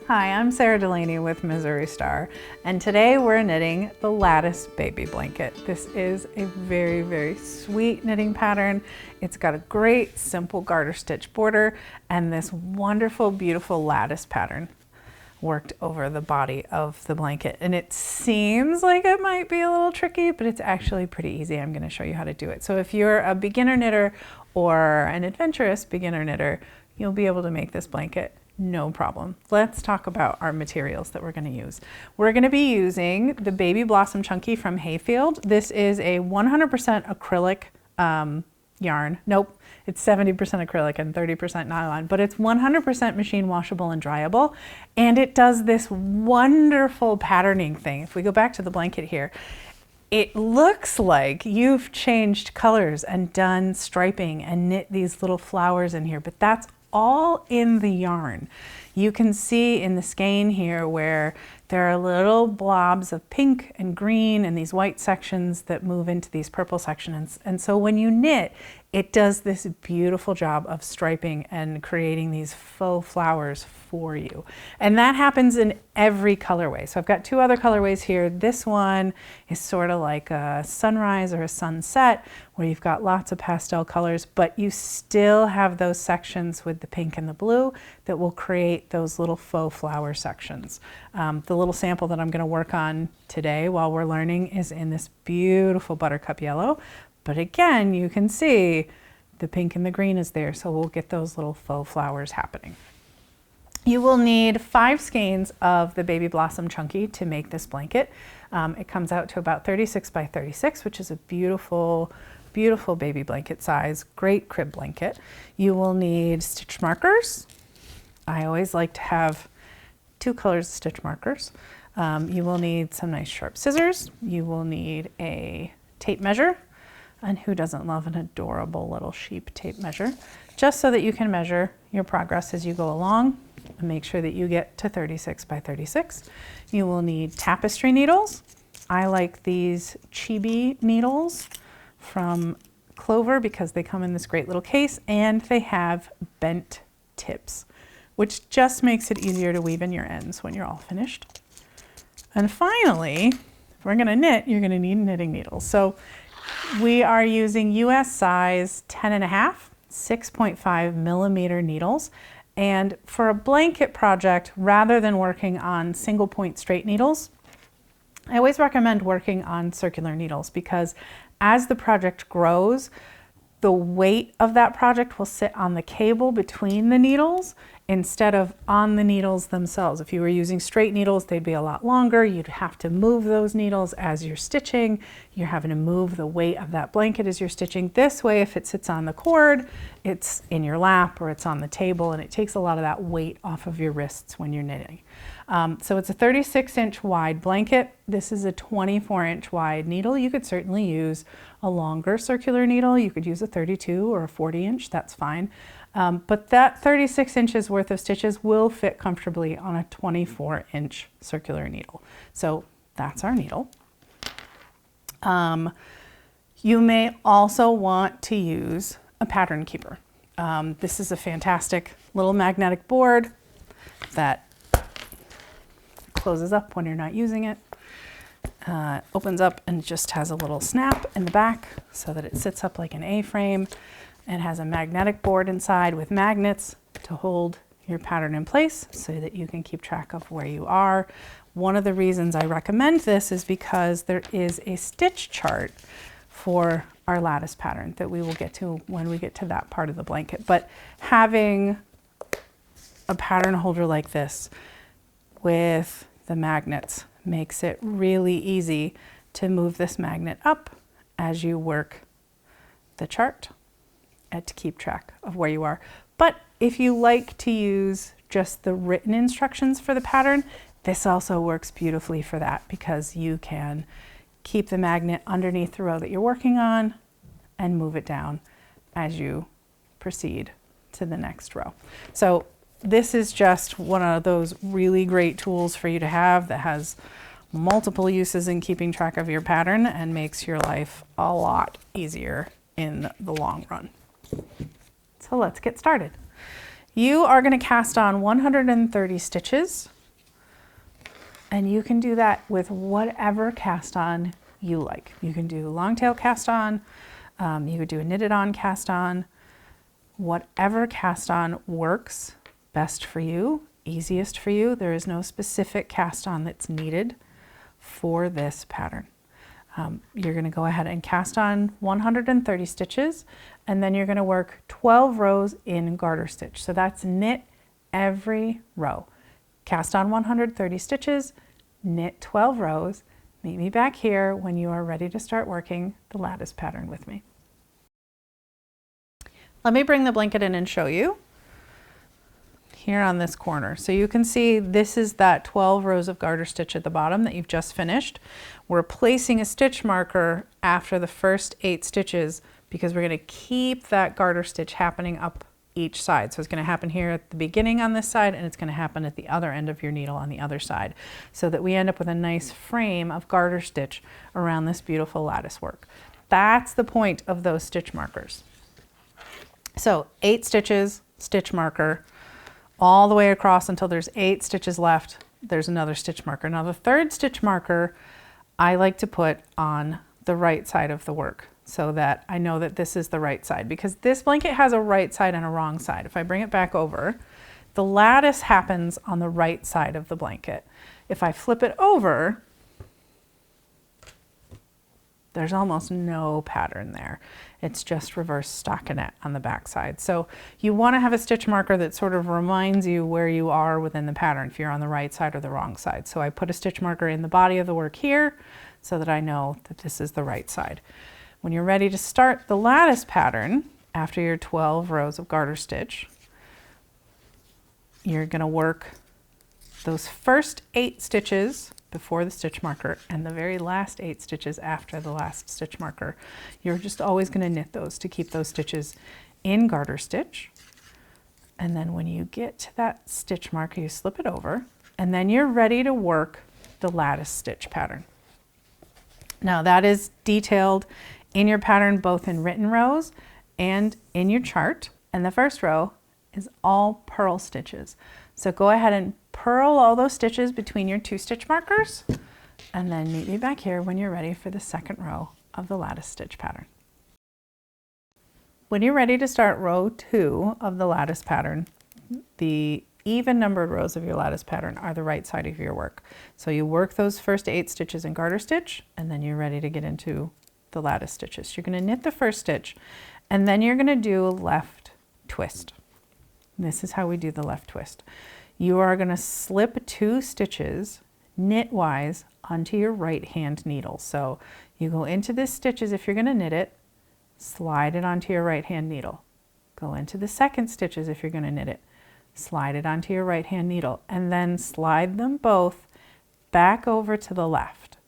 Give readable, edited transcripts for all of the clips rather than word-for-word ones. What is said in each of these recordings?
Hi, I'm Sarah Delaney with Missouri Star, and today we're knitting the Lattice baby blanket. This is a very, very sweet knitting pattern. It's got a great simple garter stitch border and this wonderful, beautiful lattice pattern worked over the body of the blanket. And it seems like it might be a little tricky, but it's actually pretty easy. I'm going to show you how to do it. So if you're a beginner knitter or an adventurous beginner knitter, you'll be able to make this blanket no problem. Let's talk about our materials that we're going to use. We're going to be using the Baby Blossom Chunky from Hayfield. This is a 100% acrylic yarn. Nope, it's 70% acrylic and 30% nylon, but it's 100% machine washable and dryable. And it does this wonderful patterning thing. If we go back to the blanket here, it looks like you've changed colors and done striping and knit these little flowers in here, but that's all in the yarn. You can see in the skein here where there are little blobs of pink and green and these white sections that move into these purple sections. And so when you knit, it does this beautiful job of striping and creating these faux flowers for you. And that happens in every colorway. So I've got two other colorways here. This one is sort of like a sunrise or a sunset where you've got lots of pastel colors, but you still have those sections with the pink and the blue that will create those little faux flower sections. The little sample that I'm going to work on today while we're learning is in this beautiful buttercup yellow. But again, you can see the pink and the green is there, so we'll get those little faux flowers happening. You will need 5 skeins of the Baby Blossom Chunky to make this blanket. It comes out to about 36 by 36, which is a beautiful, beautiful baby blanket size, great crib blanket. You will need stitch markers. I always like to have 2 colors of stitch markers. You will need some nice sharp scissors. You will need a tape measure. And who doesn't love an adorable little sheep tape measure? Just so that you can measure your progress as you go along and make sure that you get to 36 by 36. You will need tapestry needles. I like these chibi needles from Clover because they come in this great little case and they have bent tips, which just makes it easier to weave in your ends when you're all finished. And finally, if we're gonna knit, you're gonna need knitting needles. So we are using US size 10.5, 6.5 millimeter needles. And for a blanket project, rather than working on single point straight needles, I always recommend working on circular needles because as the project grows, the weight of that project will sit on the cable between the needles instead of on the needles themselves. If you were using straight needles, they'd be a lot longer. You'd have to move those needles as you're stitching. You're having to move the weight of that blanket as you're stitching. This way, if it sits on the cord, it's in your lap or it's on the table, and it takes a lot of that weight off of your wrists when you're knitting. So it's a 36-inch wide blanket. This is a 24-inch wide needle. You could certainly use a longer circular needle. You could use a 32 or a 40-inch, that's fine. But that 36 inches worth of stitches will fit comfortably on a 24-inch circular needle. So that's our needle. You may also want to use a pattern keeper. This is a fantastic little magnetic board that closes up when you're not using it. Opens up and just has a little snap in the back so that it sits up like an A-frame and has a magnetic board inside with magnets to hold your pattern in place so that you can keep track of where you are. One of the reasons I recommend this is because there is a stitch chart for our lattice pattern that we will get to when we get to that part of the blanket. But having a pattern holder like this with the magnets makes it really easy to move this magnet up as you work the chart and to keep track of where you are. But if you like to use just the written instructions for the pattern, this also works beautifully for that because you can keep the magnet underneath the row that you're working on and move it down as you proceed to the next row. So this is just one of those really great tools for you to have that has multiple uses in keeping track of your pattern and makes your life a lot easier in the long run. So let's get started. You are going to cast on 130 stitches And you can do that with whatever cast on you like. You can do long tail cast on, you could do a knitted on cast on, whatever cast on works best for you, easiest for you. There is no specific cast on that's needed for this pattern. You're going to go ahead and cast on 130 stitches, and then you're going to work 12 rows in garter stitch. So that's knit every row. Cast on 130 stitches, knit 12 rows. Meet me back here when you are ready to start working the lattice pattern with me. Let me bring the blanket in and show you here on this corner. So you can see this is that 12 rows of garter stitch at the bottom that you've just finished. We're placing a stitch marker after the first 8 stitches because we're going to keep that garter stitch happening up each side. So it's going to happen here at the beginning on this side, and it's going to happen at the other end of your needle on the other side, so that we end up with a nice frame of garter stitch around this beautiful lattice work. That's the point of those stitch markers. So 8 stitches, stitch marker, all the way across until there's 8 stitches left. There's another stitch marker. Now the third stitch marker I like to put on the right side of the work, so that I know that this is the right side, because this blanket has a right side and a wrong side. If I bring it back over, the lattice happens on the right side of the blanket. If I flip it over, there's almost no pattern there. It's just reverse stockinette on the back side. So you want to have a stitch marker that sort of reminds you where you are within the pattern, if you're on the right side or the wrong side. So I put a stitch marker in the body of the work here so that I know that this is the right side. When you're ready to start the lattice pattern, after your 12 rows of garter stitch, you're going to work those first 8 stitches before the stitch marker and the very last 8 stitches after the last stitch marker. You're just always going to knit those to keep those stitches in garter stitch. And then when you get to that stitch marker, you slip it over, and then you're ready to work the lattice stitch pattern. Now that is detailed in your pattern, both in written rows and in your chart. And the first row is all purl stitches. So go ahead and purl all those stitches between your 2 stitch markers, and then meet me back here when you're ready for the second row of the lattice stitch pattern. When you're ready to start row 2 of the lattice pattern, the even numbered rows of your lattice pattern are the right side of your work. So you work those first 8 stitches in garter stitch, and then you're ready to get into the lattice stitches. You're going to knit the first stitch, and then you're going to do a left twist. And this is how we do the left twist. You are going to slip 2 stitches knitwise onto your right hand needle. So you go into this stitch as if you're going to knit it, slide it onto your right hand needle. Go into the second stitch as if you're going to knit it, slide it onto your right hand needle, and then slide them both back over to the left.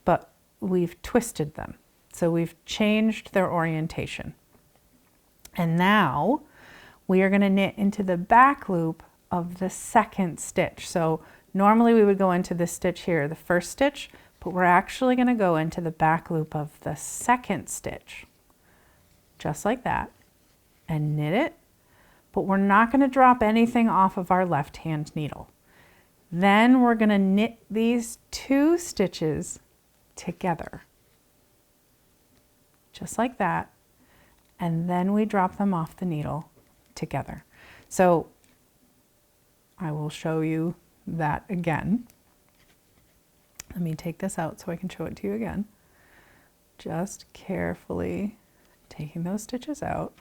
But we've twisted them. So we've changed their orientation. And now we are going to knit into the back loop of the second stitch. So normally we would go into this stitch here, the first stitch, but we're actually going to go into the back loop of the second stitch, just like that, and knit it, but we're not going to drop anything off of our left hand needle. Then we're going to knit these 2 stitches together, just like that, and then we drop them off the needle together. So I will show you that again. Let me take this out so I can show it to you again. Just carefully taking those stitches out,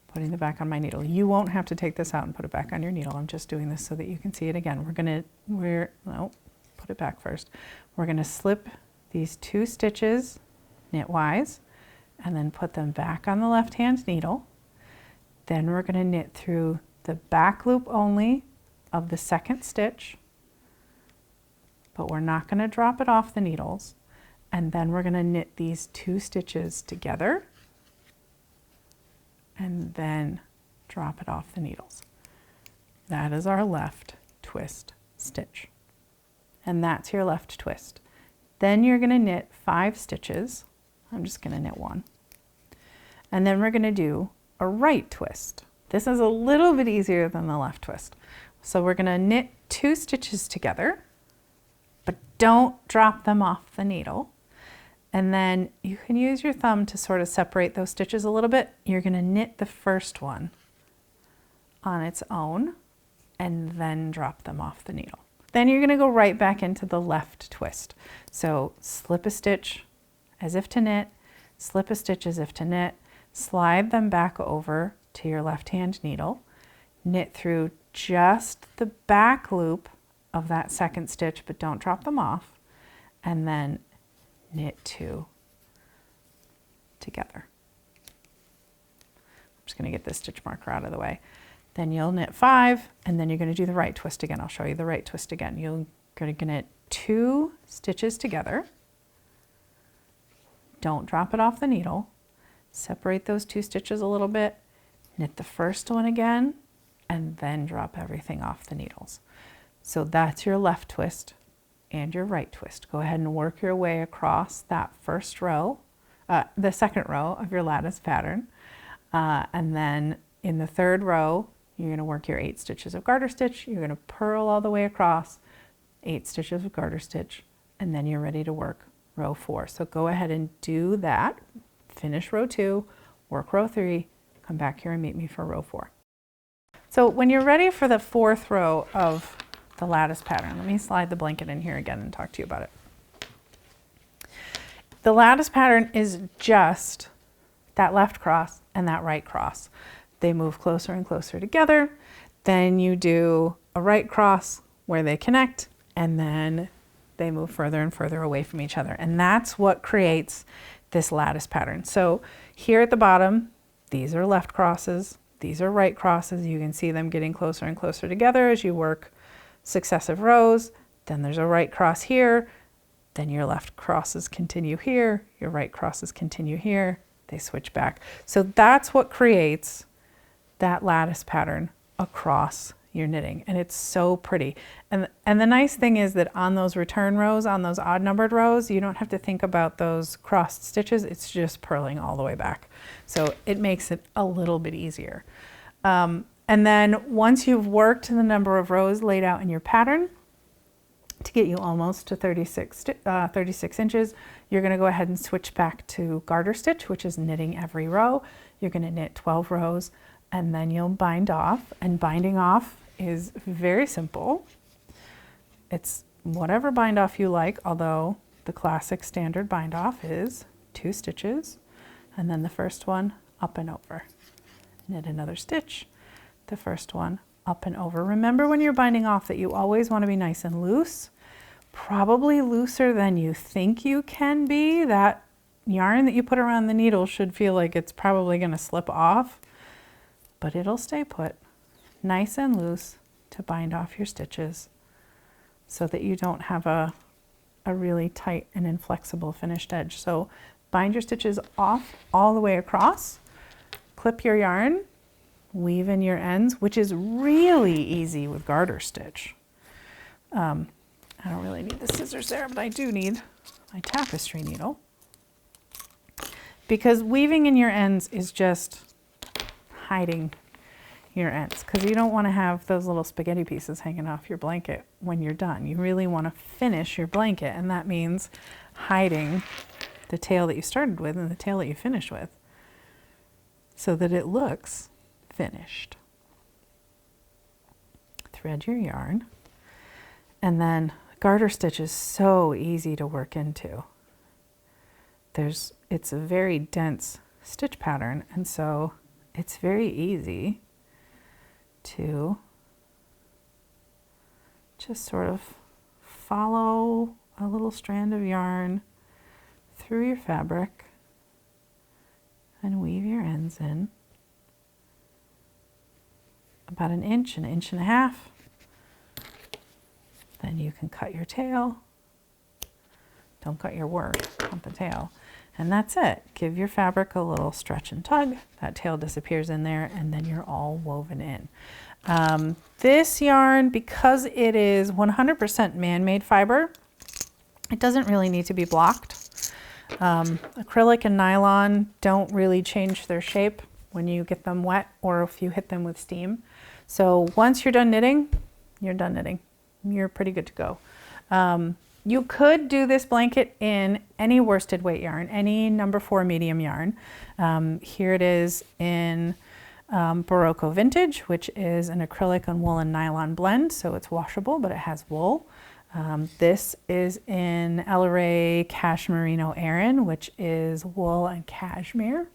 putting it back on my needle. You won't have to take this out and put it back on your needle. I'm just doing this so that you can see it again. Put it back first. We're going to slip these 2 stitches knitwise and then put them back on the left hand needle. Then we're going to knit through the back loop only of the second stitch, but we're not going to drop it off the needles. And then we're going to knit these 2 stitches together and then drop it off the needles. That is our left twist stitch. And that's your left twist. Then you're going to knit 5 stitches. I'm just going to knit 1. And then we're going to do a right twist. This is a little bit easier than the left twist. So we're going to knit 2 stitches together, but don't drop them off the needle. And then you can use your thumb to sort of separate those stitches a little bit. You're going to knit the first one on its own and then drop them off the needle. Then you're going to go right back into the left twist. So slip a stitch as if to knit, slip a stitch as if to knit, slide them back over to your left hand needle, knit through just the back loop of that second stitch, but don't drop them off, and then knit two together. I'm just going to get this stitch marker out of the way. Then you'll knit 5, and then you're going to do the right twist again. I'll show you the right twist again. You're going to knit 2 stitches together. Don't drop it off the needle. Separate those 2 stitches a little bit, knit the first one again, and then drop everything off the needles. So that's your left twist and your right twist. Go ahead and work your way across that first row, the second row of your lattice pattern. And then in the third row, you're going to work your 8 stitches of garter stitch. You're going to purl all the way across, 8 stitches of garter stitch, and then you're ready to work row 4. So go ahead and do that. Finish row 2, work row 3, come back here and meet me for row 4. So when you're ready for the 4th row of the lattice pattern, let me slide the blanket in here again and talk to you about it. The lattice pattern is just that left cross and that right cross. They move closer and closer together. Then you do a right cross where they connect, and then they move further and further away from each other. And that's what creates this lattice pattern. So here at the bottom, these are left crosses, these are right crosses. You can see them getting closer and closer together as you work successive rows. Then there's a right cross here, then your left crosses continue here, your right crosses continue here, they switch back. So that's what creates that lattice pattern across your knitting, and it's so pretty. And the nice thing is that on those return rows, on those odd numbered rows, you don't have to think about those crossed stitches. It's just purling all the way back. So it makes it a little bit easier. And then once you've worked the number of rows laid out in your pattern to get you almost to 36 inches, you're going to go ahead and switch back to garter stitch, which is knitting every row. You're going to knit 12 rows, and then you'll bind off. And binding off is very simple. It's whatever bind off you like, although the classic standard bind off is 2 stitches, and then the first one up and over. Knit another stitch, the first one up and over. Remember when you're binding off that you always want to be nice and loose, probably looser than you think you can be. That yarn that you put around the needle should feel like it's probably going to slip off, but it'll stay put. Nice and loose to bind off your stitches so that you don't have a really tight and inflexible finished edge. So bind your stitches off all the way across, clip your yarn, weave in your ends, which is really easy with garter stitch. I don't really need the scissors there, but I do need my tapestry needle, because weaving in your ends is just hiding your ends, because you don't want to have those little spaghetti pieces hanging off your blanket when you're done. You really want to finish your blanket, and that means hiding the tail that you started with and the tail that you finished with so that it looks finished. Thread your yarn, and then garter stitch is so easy to work into. It's a very dense stitch pattern, and so it's very easy to just sort of follow a little strand of yarn through your fabric and weave your ends in about an inch and a half. Then you can cut your tail. Don't cut your work, cut the tail. And that's it. Give your fabric a little stretch and tug. That tail disappears in there, and then you're all woven in. This yarn, because it is 100% man-made fiber, it doesn't really need to be blocked. Acrylic and nylon don't really change their shape when you get them wet or if you hit them with steam. So once you're done knitting, you're done knitting. You're pretty good to go. You could do this blanket in any worsted weight yarn, any number 4 medium yarn. Here it is in Barocco Vintage, which is an acrylic and wool and nylon blend, so it's washable, but it has wool. This is in LRA Cashmerino Aran, which is wool and cashmere,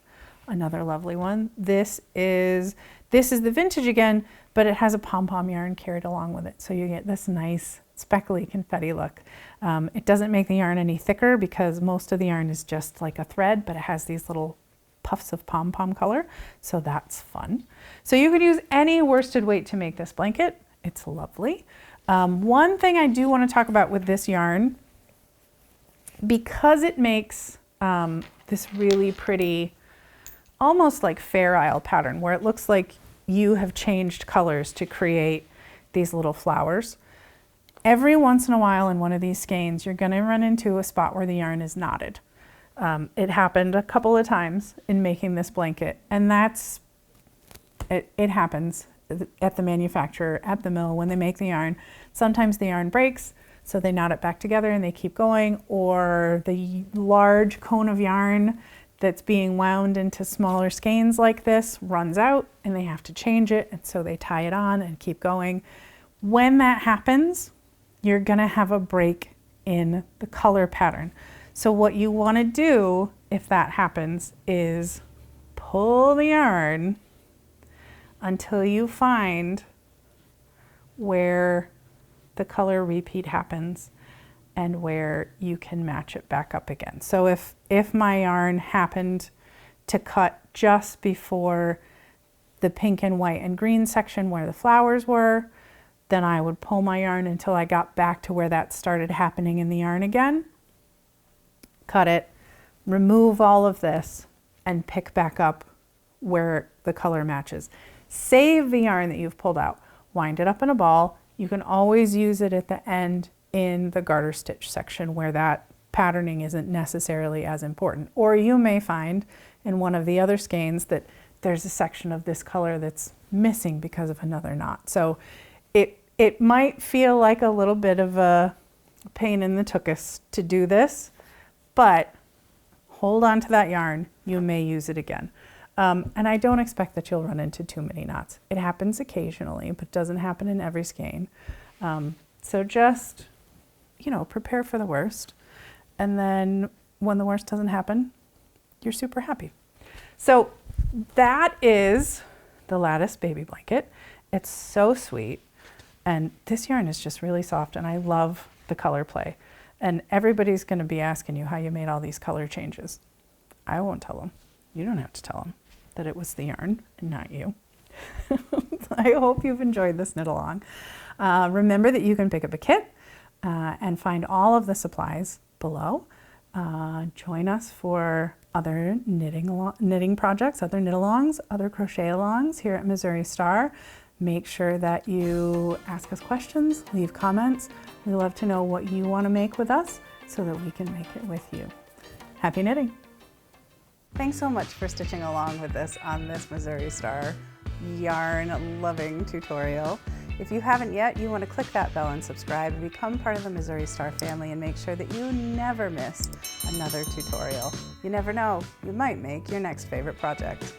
another lovely one. This is the vintage again, but it has a pom-pom yarn carried along with it, so you get this nice speckly confetti look. It doesn't make the yarn any thicker because most of the yarn is just like a thread, but it has these little puffs of pom-pom color, so that's fun. So you could use any worsted weight to make this blanket. It's lovely. One thing I do want to talk about with this yarn, because it makes this really pretty, almost like Fair Isle pattern, where it looks like you have changed colors to create these little flowers. Every once in a while in one of these skeins, you're going to run into a spot where the yarn is knotted. It happened a couple of times in making this blanket, and it happens at the manufacturer, at the mill, when they make the yarn. Sometimes the yarn breaks, so they knot it back together and they keep going, or the large cone of yarn that's being wound into smaller skeins like this runs out and they have to change it, and so they tie it on and keep going. When that happens, you're gonna have a break in the color pattern. So what you wanna do if that happens is pull the yarn until you find where the color repeat happens and where you can match it back up again. So if my yarn happened to cut just before the pink and white and green section where the flowers were, then I would pull my yarn until I got back to where that started happening in the yarn again, cut it, remove all of this, and pick back up where the color matches. Save the yarn that you've pulled out, wind it up in a ball. You can always use it at the end in the garter stitch section where that patterning isn't necessarily as important. Or you may find in one of the other skeins that there's a section of this color that's missing because of another knot. So it might feel like a little bit of a pain in the tuchus to do this, but hold on to that yarn. You may use it again. And I don't expect that you'll run into too many knots. It happens occasionally, but doesn't happen in every skein. So just, prepare for the worst. And then when the worst doesn't happen, you're super happy. So that is the Lattice baby blanket. It's so sweet. And this yarn is just really soft, and I love the color play. And everybody's gonna be asking you how you made all these color changes. I won't tell them. You don't have to tell them that it was the yarn and not you. I hope you've enjoyed this knit along. Remember that you can pick up a kit and find all of the supplies below. Join us for other knitting projects, other knit-alongs, other crochet-alongs here at Missouri Star. Make sure that you ask us questions, leave comments. We love to know what you want to make with us so that we can make it with you. Happy knitting! Thanks so much for stitching along with us on this Missouri Star yarn loving tutorial. If you haven't yet, you want to click that bell and subscribe and become part of the Missouri Star family and make sure that you never miss another tutorial. You never know, you might make your next favorite project.